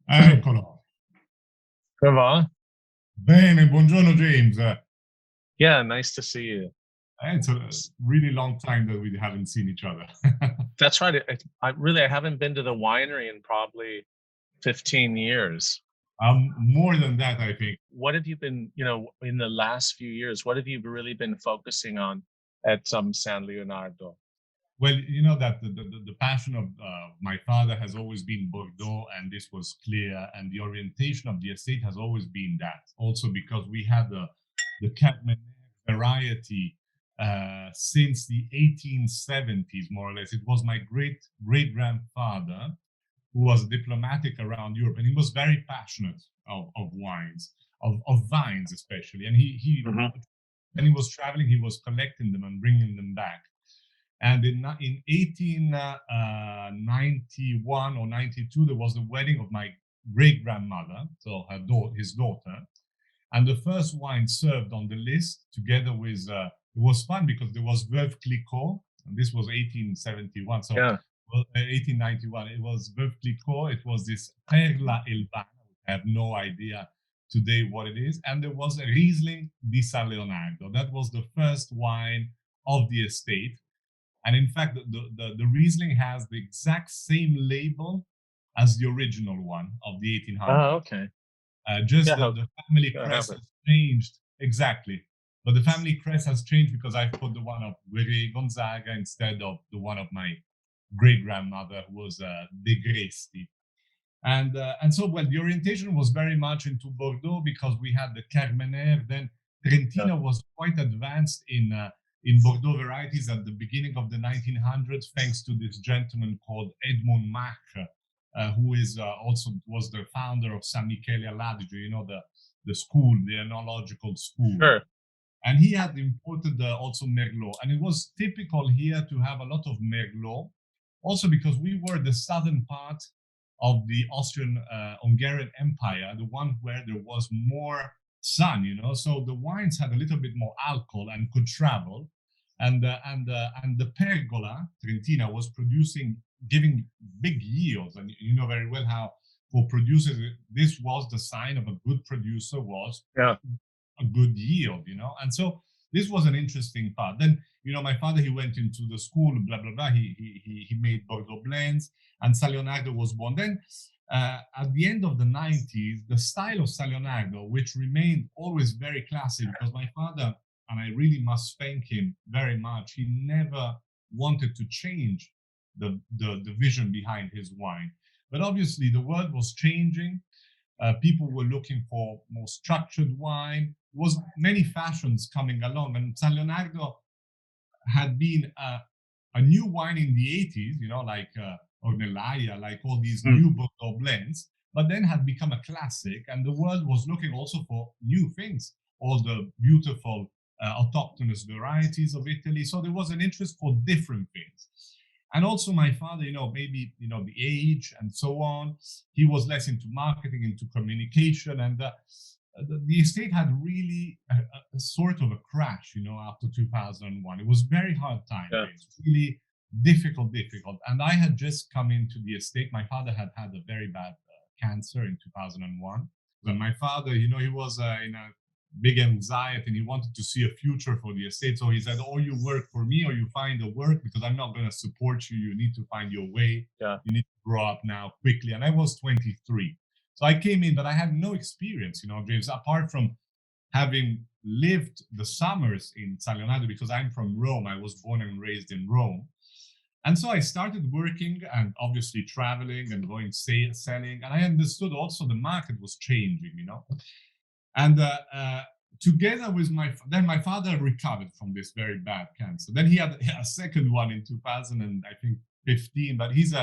Eccolo. Come on. Bene, buongiorno James. Yeah, nice to see you. It's a really long time that we haven't seen each other. That's right. I haven't been to the winery in probably 15 years. More than that, I think. What have you been, in the last few years, what have you really been focusing on at San Leonardo? Well, you know that the passion of my father has always been Bordeaux, and this was clear. And the orientation of the estate has always been that. Also because we had the Cabernet variety since the 1870s, more or less. It was my great grandfather who was diplomatic around Europe, and he was very passionate of wines, of vines especially. And he when he was traveling, he was collecting them and bringing them back. And in 1891 or 92, there was the wedding of my great grandmother, so his daughter. And the first wine served on the list, together with, it was fun because there was Veuve Clicquot, and this was 1871. So, Yeah. 1891, it was Veuve Clicquot. It was this Perla Elbana. I have no idea today what it is. And there was a Riesling di San Leonardo. That was the first wine of the estate. And in fact, the Riesling has the exact same label as the original one of the 1800s. Oh, okay. Just the family crest has changed. Exactly. But the family crest has changed because I put the one of Guerrieri Gonzaga instead of the one of my great-grandmother, who was De Gresti. And so, well, the orientation was very much into Bordeaux because we had the Carmenère. Then Trentino was quite advanced in Bordeaux varieties at the beginning of the 1900s, thanks to this gentleman called Edmond Macre, who is also was the founder of San Michele all'Adige, you know, the school, the enological school. Sure. And he had imported also Merlot. And it was typical here to have a lot of Merlot, also because we were the southern part of the Austrian-Hungarian Empire, the one where there was more sun, you know, so the wines had a little bit more alcohol and could travel. And the Pergola Trentina was giving big yields, and you know very well how for producers this was the sign of a good producer was a good yield, you know. And so this was an interesting part. Then, you know, my father, he went into the school, blah blah blah. He made Bordeaux blends, and San Leonardo was born. Then at the end of the 90s, the style of San Leonardo, which remained always very classic, because my father, and I really must thank him very much, he never wanted to change the vision behind his wine. But obviously the world was changing. People were looking for more structured wine. There was many fashions coming along, and San Leonardo had been a new wine in the 80s, you know, like Ornellaia, like all these new Bordeaux blends, but then had become a classic, and the world was looking also for new things, all the beautiful autochthonous varieties of Italy. So there was an interest for different things. And also my father, you know, maybe, you know, the age and so on, he was less into marketing, into communication, and the estate had really a sort of a crash, you know, after 2001. It was very hard time. Yeah. It's really difficult. And I had just come into the estate. My father had a very bad cancer in 2001. When my father, you know, he was in a big anxiety, and he wanted to see a future for the estate. So he said, or you work for me or you find a work, because I'm not going to support you. You need to find your way. Yeah. You need to grow up now quickly. And I was 23. So I came in, but I had no experience, you know, James, apart from having lived the summers in San Leonardo, because I'm from Rome. I was born and raised in Rome. And so I started working and obviously traveling and going selling. And I understood also the market was changing, you know. And together with my father recovered from this very bad cancer. Then he had a second one in 2000, and I think 15, but he's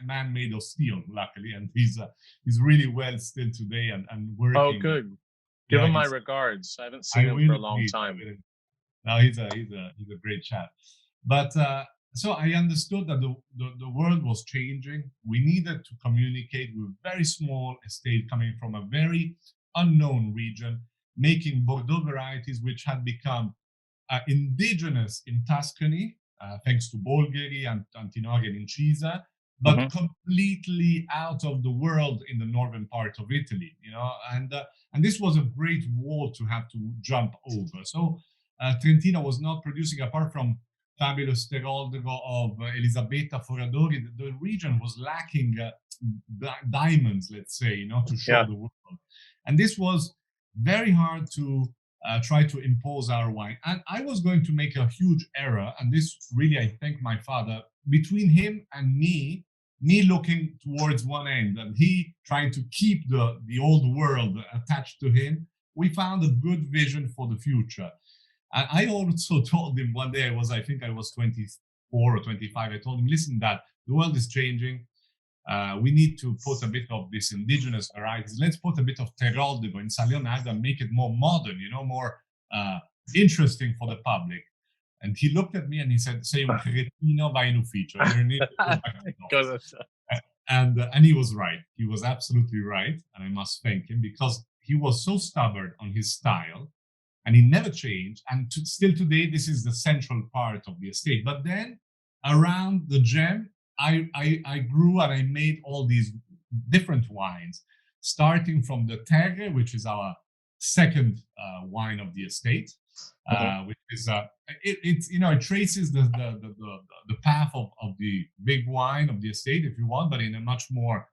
man made of steel, luckily, and he's really well still today and working. Oh, good. Give him my regards. I haven't seen him for a long time. No, he's a great chap. But so I understood that the world was changing. We needed to communicate with very small estate coming from a very unknown region, making Bordeaux varieties which had become indigenous in Tuscany, thanks to Bolgheri and Antinoga and Incisa, but Mm-hmm. completely out of the world in the northern part of Italy, and this was a great wall to have to jump over. So Trentino was not producing, apart from fabulous Teroldego of Elisabetta Foradori, the region was lacking diamonds, let's say, to show Yeah. the world. And this was very hard to try to impose our wine. And I was going to make a huge error, and this really, I thank my father, between him and me looking towards one end and he trying to keep the old world attached to him. We found a good vision for the future. And I also told him one day, I think I was 24 or 25. I told him, listen, Dad, the world is changing. We need to put a bit of this indigenous varieties. Let's put a bit of Teroldego in San Leonardo and make it more modern, more interesting for the public. And he looked at me and he said, "Sei un cretino, vai in ufficio." And he was right. He was absolutely right. And I must thank him because he was so stubborn on his style and he never changed. And still today, this is the central part of the estate. But then around the gem, I grew and I made all these different wines, starting from the Terre, which is our second wine of the estate, which is it traces the path of the big wine of the estate, if you want, but in a much more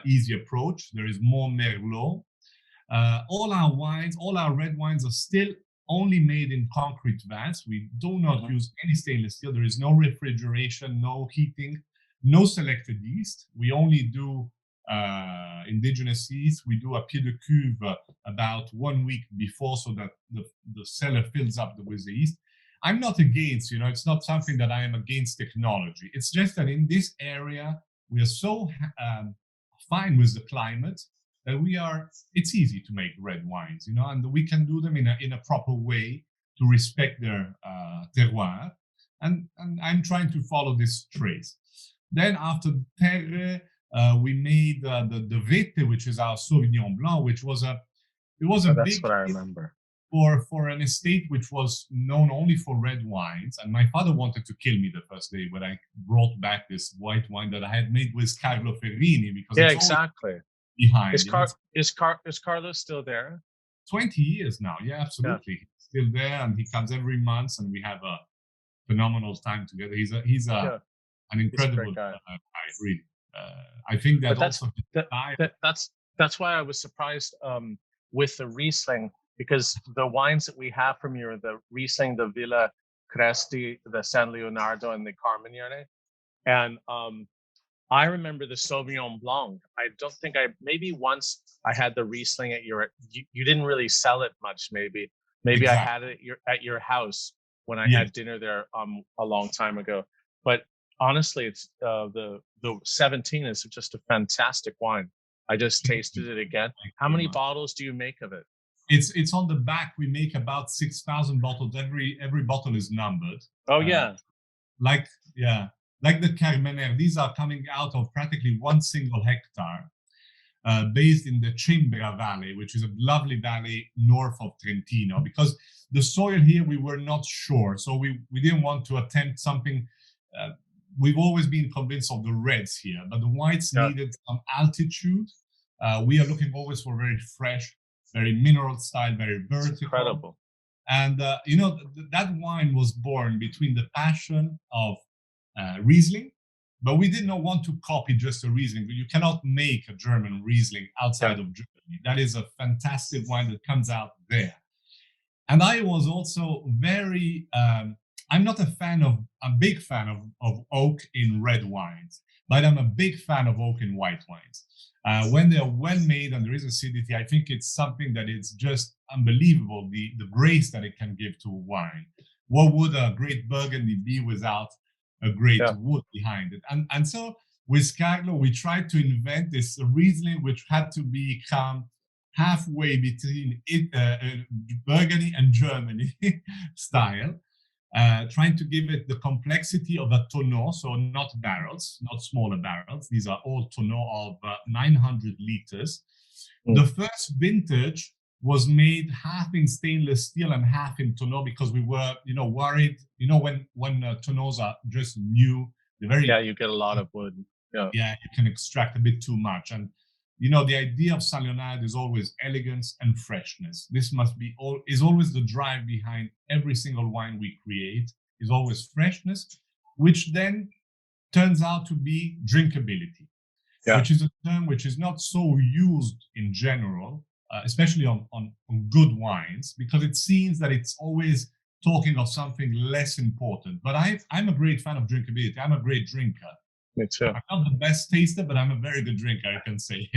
easy approach. There is more Merlot. All our wines, all our red wines, are still only made in concrete vats. We do not use any stainless steel. There is no refrigeration, no heating, no selected yeast. We only do indigenous yeast. We do a pied de cuve about 1 week before, so that the cellar fills up with the yeast. I'm not against, it's not something that I am against technology. It's just that in this area, we are so fine with the climate that it's easy to make red wines, and we can do them in a proper way to respect their terroir. And I'm trying to follow this trace. Then after Terre, we made the Vette, which is our Sauvignon Blanc, which was a That's big what I remember. For an estate which was known only for red wines. And my father wanted to kill me the first day when I brought back this white wine that I had made with Carlo Ferrini, because Yeah, it's exactly. Behind. Is Carlos still there? 20 years now. Yeah, absolutely. Yeah. He's still there, and he comes every month, and we have a phenomenal time together. He's an incredible guy, really. I think that that's why I was surprised with the Riesling, because the wines that we have from you are the Riesling, the Villa Cresti, the San Leonardo, and the Carmignone. And I remember the Sauvignon Blanc. I don't think maybe once I had the Riesling at you didn't really sell it much. Maybe exactly. I had it at your house when I had dinner there a long time ago. But honestly, it's the 17 is just a fantastic wine. I just tasted it again. How many bottles do you make of it? It's on the back. We make about 6,000 bottles. Every bottle is numbered. Oh yeah. Like the Carmenere. These are coming out of practically one single hectare, based in the Cimbra Valley, which is a lovely valley north of Trentino. Because the soil here, we were not sure, so we didn't want to attempt something. We've always been convinced of the reds here, but the whites needed some altitude. We are looking always for very fresh, very mineral style, very vertical. It's incredible. And that wine was born between the passion of Riesling, but we did not want to copy just a Riesling. You cannot make a German Riesling outside of Germany. That is a fantastic wine that comes out there. And I was also very, I'm not a big fan of oak in red wines, but I'm a big fan of oak in white wines. When they are well made and there is acidity, I think it's something that is just unbelievable, the grace that it can give to a wine. What would a great Burgundy be without a great wood behind it? And so with Carlo, we tried to invent this Riesling, which had to become halfway between Burgundy and Germany style, trying to give it the complexity of a tonneau, so not barrels, not smaller barrels. These are all tonneau of 900 liters. The first vintage was made half in stainless steel and half in tonneau because we were, worried. When tonneaus are just new, they're very you get a lot of wood. Yeah, you can extract a bit too much. And the idea of San Leonardo is always elegance and freshness. This is always the drive behind every single wine we create. Is always freshness, which then turns out to be drinkability, which is a term which is not so used in general, especially on good wines, because it seems that it's always talking of something less important. But I'm a great fan of drinkability. I'm a great drinker. Me too. I'm not the best taster, but I'm a very good drinker, I can say.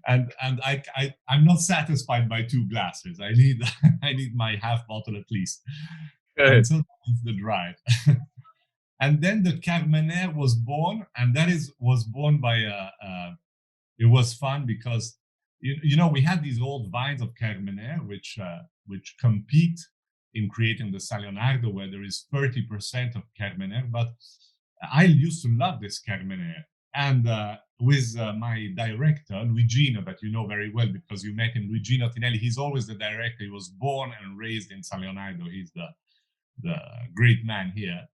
and I'm not satisfied by 2 glasses. I need my half bottle at least. Good. And so that's the drive. And then the Carmenère was born, and was born by it was fun because we had these old vines of Carmenère which compete in creating the San Leonardo, where there is 30% of Carmenère, but I used to love this Carmenère. And with my director, Luigino, that you know very well because you met him, Luigino Tinelli, he's always the director. He was born and raised in San Leonardo. He's the great man here.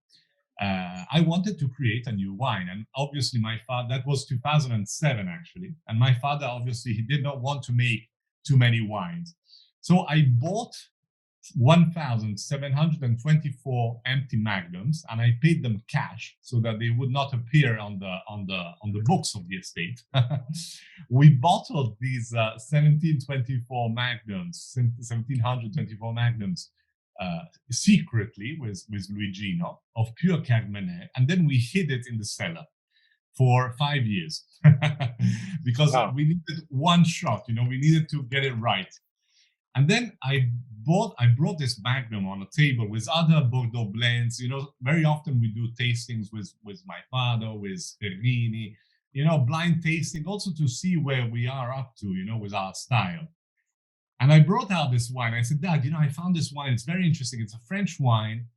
I wanted to create a new wine. And obviously my father, that was 2007 actually. And my father, obviously, he did not want to make too many wines. So I bought 1,724 empty magnums, and I paid them cash so that they would not appear on the books of the estate. We bottled these 1724 magnums secretly with Luigino of pure Carmenère, and then we hid it in the cellar for 5 years because we needed one shot. We needed to get it right. And then I brought this magnum on a table with other Bordeaux blends. Very often we do tastings with my father, with Terrini, blind tasting, also to see where we are up to, with our style. And I brought out this wine. I said, Dad, I found this wine. It's very interesting. It's a French wine.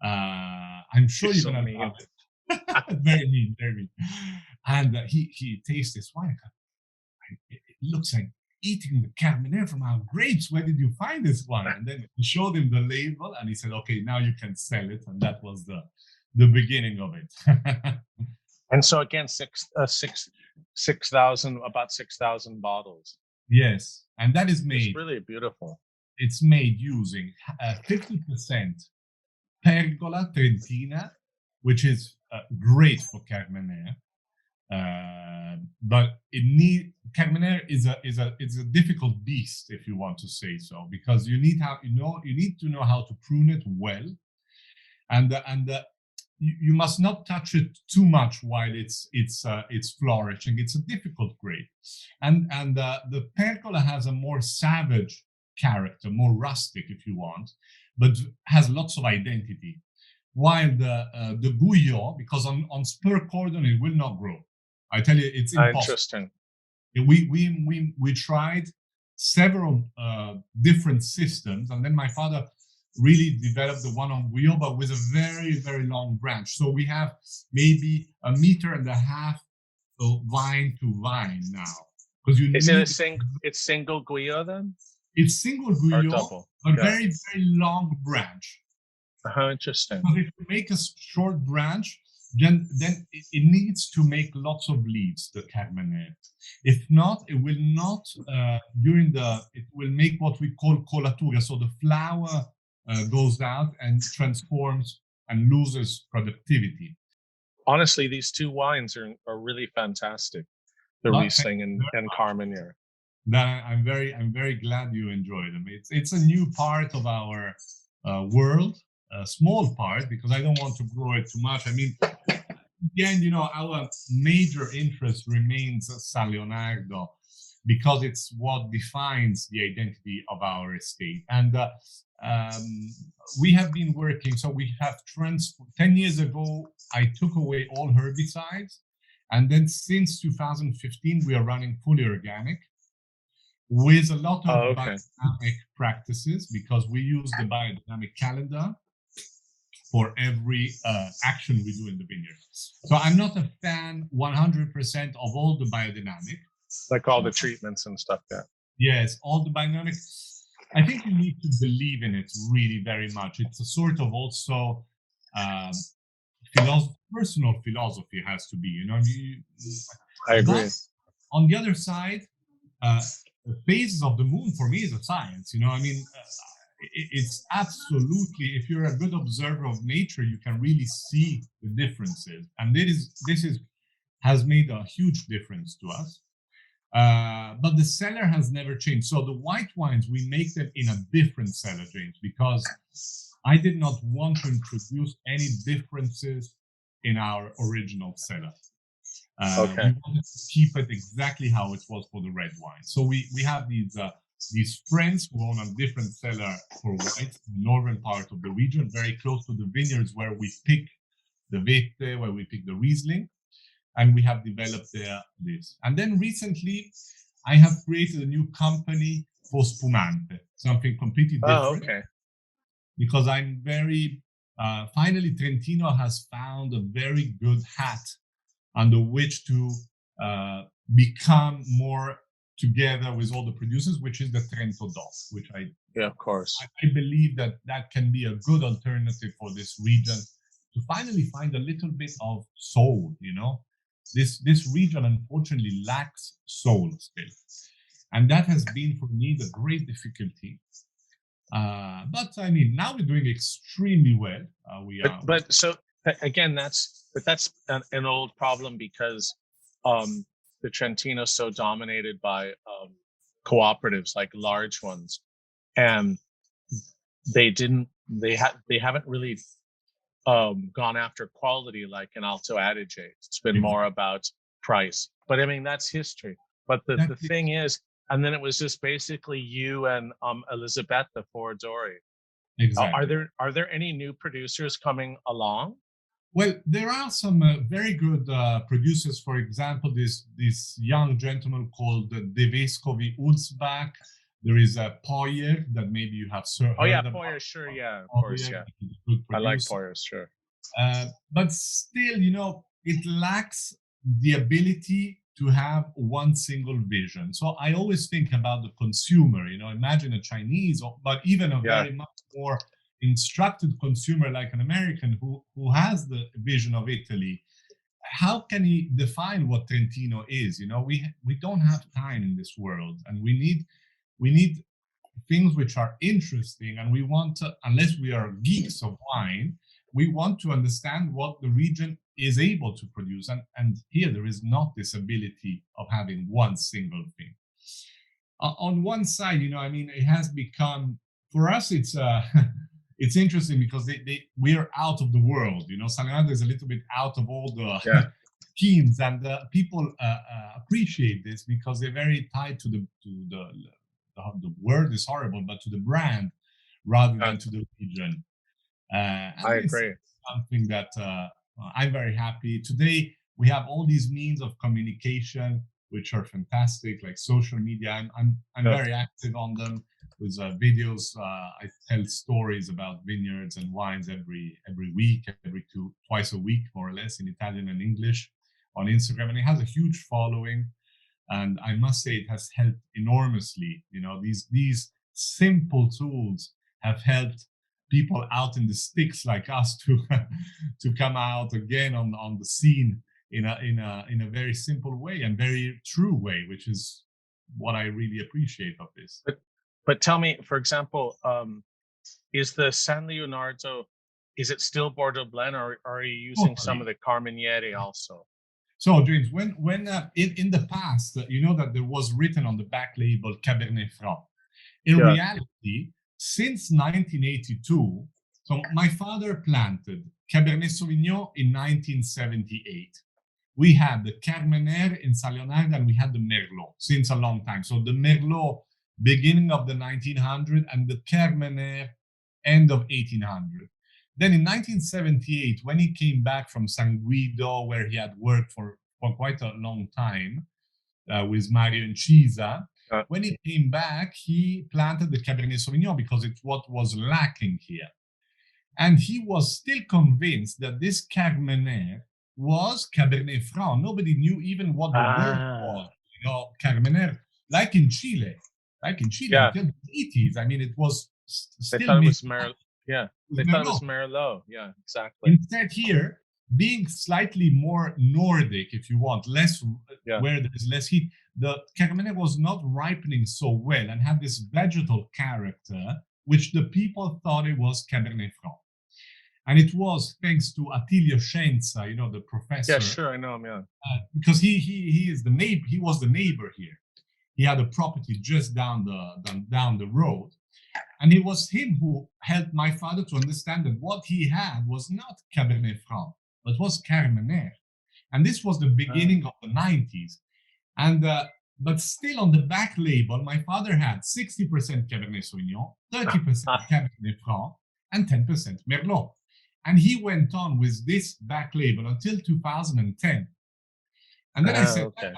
I'm sure you're going to love it. Very mean, very mean. And he tastes this wine. It looks like eating the Carmenère from our grapes. Where did you find this wine? And then he showed him the label, and he said, okay, now you can sell it. And that was the beginning of it. And so again, 6,000, about 6,000 bottles. Yes, and that is made. It's really beautiful. It's made using 50% Pergola Trentina, which is great for Carmenère. But Carmenère is a difficult beast, if you want to say so, because you need to know how to prune it well, and you must not touch it too much while it's flourishing. It's a difficult grape, and the Pergola has a more savage character, more rustic, if you want, but has lots of identity. While the Gouillot, because on spur cordon it will not grow. I tell you, it's impossible. Interesting. We tried several different systems, and then my father really developed the one on Gouillot, but with a very, very long branch. So we have maybe 1.5 meters vine to vine now. It's single Gouillot then? It's single Gouillot, but very, very long branch. Interesting. Because if you make a short branch, then it needs to make lots of leaves, the Carmenère. If not, it will not, it will make what we call colatura. So the flower goes out and transforms and loses productivity. Honestly, these 2 wines are really fantastic. The Riesling and Carmenère. I'm very glad you enjoy them. It's a new part of our world. A small part, because I don't want to grow it too much. I mean, again, our major interest remains San Leonardo because it's what defines the identity of our estate. And we have been working, so we have 10 years ago, I took away all herbicides. And then since 2015, we are running fully organic with a lot of biodynamic practices, because we use the biodynamic calendar for every action we do in the vineyard. So I'm not a fan 100% of all the biodynamic. Like all the treatments and stuff, yeah. Yes, all the biodynamic. I think you need to believe in it really very much. It's a sort of also um, personal philosophy has to be, I agree. but on the other side, uh, the phases of the moon for me is a science. It's absolutely, if you're a good observer of nature, you can really see the differences, and this is has made a huge difference to us. But the cellar has never changed. So the white wines, we make them in a different cellar, James, because I did not want to introduce any differences in our original cellar. Okay. We wanted to keep it exactly how it was for the red wine. So we have these friends who own a different cellar for whites in the northern part of the region, very close to the vineyards where we pick the Vete, where we pick the Riesling, and we have developed this. And then recently, I have created a new company for Spumante, something completely different. Oh, okay. Because I'm very, finally, Trentino has found a very good hat under which to become more together with all the producers, which is the Trento DOC, which of course. I believe that can be a good alternative for this region to finally find a little bit of soul. This region unfortunately lacks soul still, and that has been for me the great difficulty. But I mean, now we're doing extremely well. But so again, that's an old problem because the Trentino is so dominated by cooperatives, like large ones, and they haven't really gone after quality like in Alto Adige. It's been more about price. But I mean, that's history. But the thing is, and then it was just basically you and Elisabetta Foradori. Exactly. Are there any new producers coming along? Well, there are some very good producers. For example, this young gentleman called De Vescovi Ulzbach. There is a Poyer that maybe you have heard Oh yeah, about. Poyer, sure, yeah, of course, yeah. I like Poyer, sure. But still, it lacks the ability to have one single vision. So I always think about the consumer. Imagine a Chinese, but even a very much more instructed consumer like an American who has the vision of Italy. How can he define what Trentino is? We don't have time in this world, and we need things which are interesting, and we want to, unless we are geeks of wine, we want to understand what the region is able to produce, and here there is not this ability of having one single thing. On one side, it has become, for us, it's it's interesting because we're out of the world. San Leonardo is a little bit out of all the schemes, and people appreciate this because they're very tied to the word is horrible, but to the brand rather than to the region. I agree. Something that I'm very happy. Today, we have all these means of communication, which are fantastic, like social media. I'm very active on them with videos. I tell stories about vineyards and wines every week, twice a week, more or less, in Italian and English on Instagram. And it has a huge following. And I must say it has helped enormously. These simple tools have helped people out in the sticks like us to come out again on the scene in a very simple way and very true way, which is what I really appreciate of this. But tell me, for example, is the San Leonardo, is it still Bordeaux blend, or are you using some of the Carmenere also? So, James, when in the past, that there was written on the back label Cabernet Franc. In reality, since 1982, so my father planted Cabernet Sauvignon in 1978. We had the Carmenere in San Leonardo, and we had the Merlot since a long time. So the Merlot, beginning of the 1900s, and the Carmenere, end of 1800. Then in 1978, when he came back from San Guido, where he had worked for quite a long time with Mario Incisa, when he came back, he planted the Cabernet Sauvignon because it's what was lacking here. And he was still convinced that this Carmenere was Cabernet Franc. Nobody knew even what the word was. Carmenere, like in Chile. like in Chile Yeah. until the 80s. I mean, it was They still thought it was Merlot. Yeah. It was They thought it was Merlot. Merlot. Yeah, exactly. Instead, here, being slightly more Nordic, if you want, less where there is less heat, the Carmenère was not ripening so well and had this vegetal character, which the people thought it was Cabernet Franc. And it was thanks to Attilio Scienza, you know, the professor. Yeah, sure, I know him. Yeah, because he is the neighbor. He was the neighbor here. He had a property just down the road, and it was him who helped my father to understand that what he had was not Cabernet Franc, but was Carmenère. And this was the beginning of the 90s. And but still on the back label, my father had 60% Cabernet Sauvignon, 30% Cabernet Franc, and 10% Merlot. And he went on with this back label until 2010. And then I said, okay.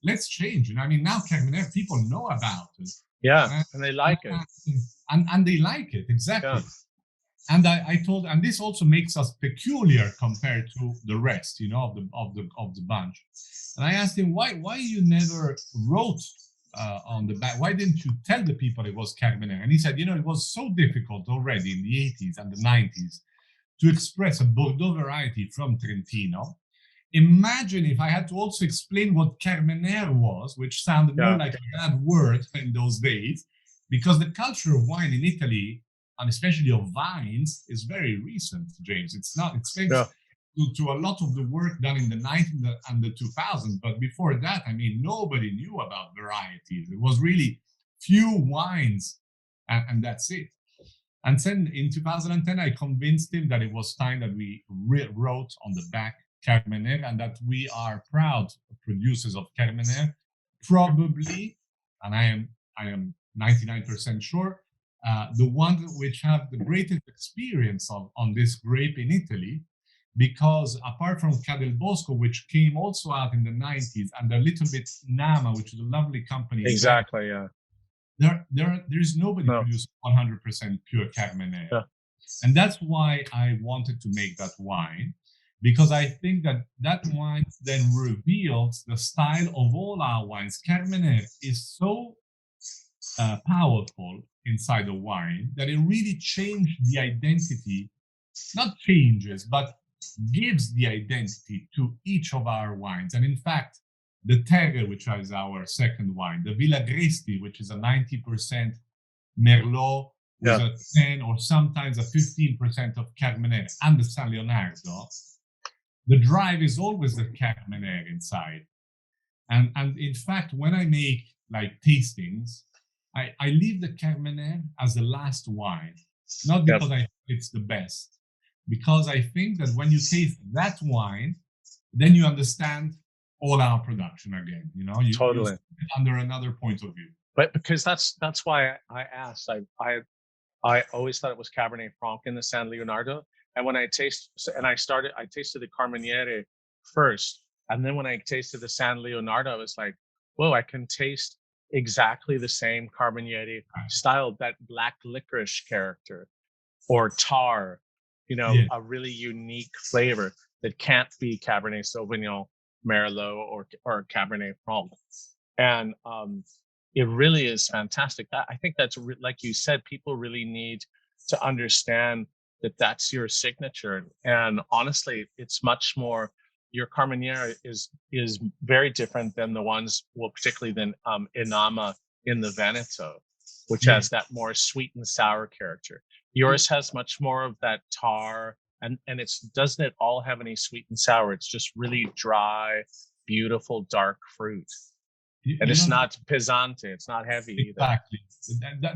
Let's change. And I mean, now Carmenère, people know about it. Yeah, and they like it. And they like it, exactly. Yeah. And I told, and this also makes us peculiar compared to the rest, you know, of the bunch. And I asked him, why you never wrote on the back? Why didn't you tell the people it was Carmenère? And he said, you know, it was so difficult already in the 80s and the 90s to express a Bordeaux variety from Trentino. Imagine if I had to also explain what Carmenère was, which sounded more like a bad word in those days, because the culture of wine in Italy, and especially of vines, is very recent, James. It's not, it's thanks to a lot of the work done in the 1900s and the 2000s. But before that, I mean, nobody knew about varieties. It was really few wines, and that's it. And then in 2010, I convinced him that it was time that we wrote on the back Carmenère, and that we are proud producers of Carmenère. Probably, and I am 99% sure, the ones which have the greatest experience on this grape in Italy, because apart from Cadel Bosco, which came also out in the 90s, and a little bit Nama, which is a lovely company. Exactly, yeah. There is nobody producing 100% pure Carmenère. Yeah. And that's why I wanted to make that wine, because I think that wine then reveals the style of all our wines. Carmenère is so powerful inside the wine that it really changed the identity, not changes, but gives the identity to each of our wines. And in fact, the Terroir, which is our second wine, the Villa Gresti, which is a 90% Merlot with a 10 or sometimes a 15% of Carmenère, and the San Leonardo, the drive is always the Carmenère inside. And in fact, when I make like tastings, I leave the Carmenère as the last wine, not because I think it's the best, because I think that when you taste that wine, then you understand all our production again. You know, you see it under another point of view. But because that's why I asked. I always thought it was Cabernet Franc in the San Leonardo, and when I tasted the Carmenère first, and then when I tasted the San Leonardo, I was like, whoa, I can taste exactly the same Carmenère style, that black licorice character, or tar, you know, a really unique flavor that can't be Cabernet Sauvignon, Merlot, or Cabernet Franc. And it really is fantastic. I think that's, like you said, people really need to understand that that's your signature. And honestly, it's much more, your Carmenère is very different than the ones, well, particularly than Inama in the Veneto, which has that more sweet and sour character. Yours has much more of that tar, and doesn't it all have any sweet and sour? It's just really dry, beautiful, dark fruit. And it's not pesante, it's not heavy either. Exactly.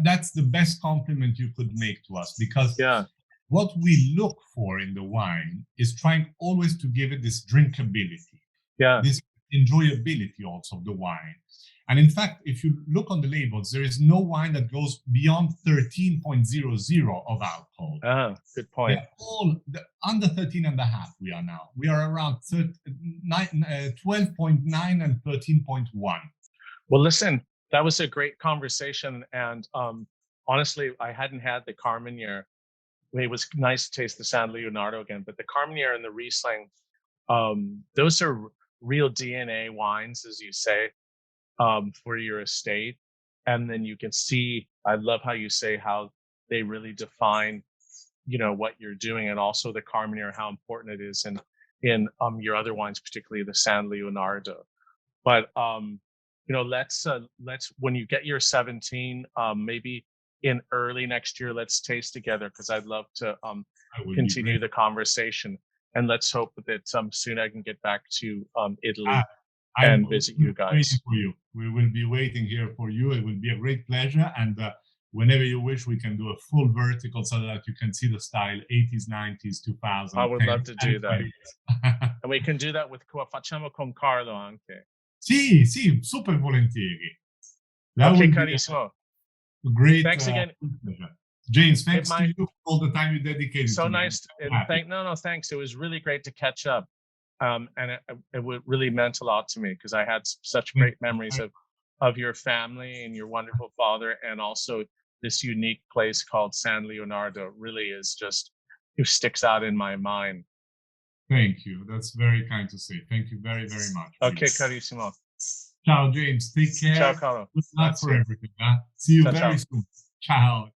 That's the best compliment you could make to us, because what we look for in the wine is trying always to give it this drinkability, this enjoyability also of the wine. And in fact, if you look on the labels, there is no wine that goes beyond 13.00 of alcohol. Good point. They're all under 13 and a half. We are now. We are around 12.9 and 13.1. Well, listen, that was a great conversation. And honestly, I hadn't had the Carmenère. It was nice to taste the San Leonardo again, but the Carmenère and the Riesling, those are real DNA wines, as you say, for your estate. and then you can see, I love how you say how they really define, what you're doing, and also the Carmenere, how important it is in your other wines, particularly the San Leonardo. But let's when you get your 17, maybe in early next year, let's taste together, because I'd love to continue the conversation. And let's hope that soon I can get back to Italy and visit you guys. Waiting for you. We will be waiting here for you. It will be a great pleasure. And whenever you wish, we can do a full vertical so that you can see the style 80s, 90s, 2000s. I would love to do that. And we can do that with facciamo con Carlo anche. Sì, super volentieri. Okay, carissimo. Great. Thanks again. James, thanks to you for all the time you dedicated. So nice. Thanks. It was really great to catch up. And it really meant a lot to me, because I had such great memories of your family and your wonderful father, and also this unique place called San Leonardo. Really is just, it sticks out in my mind. Thank you. That's very kind to say. Thank you very, very much. Okay, carissimo. Ciao, James. Take care. Ciao, Carlo. Good luck for everything. See you very soon. Ciao.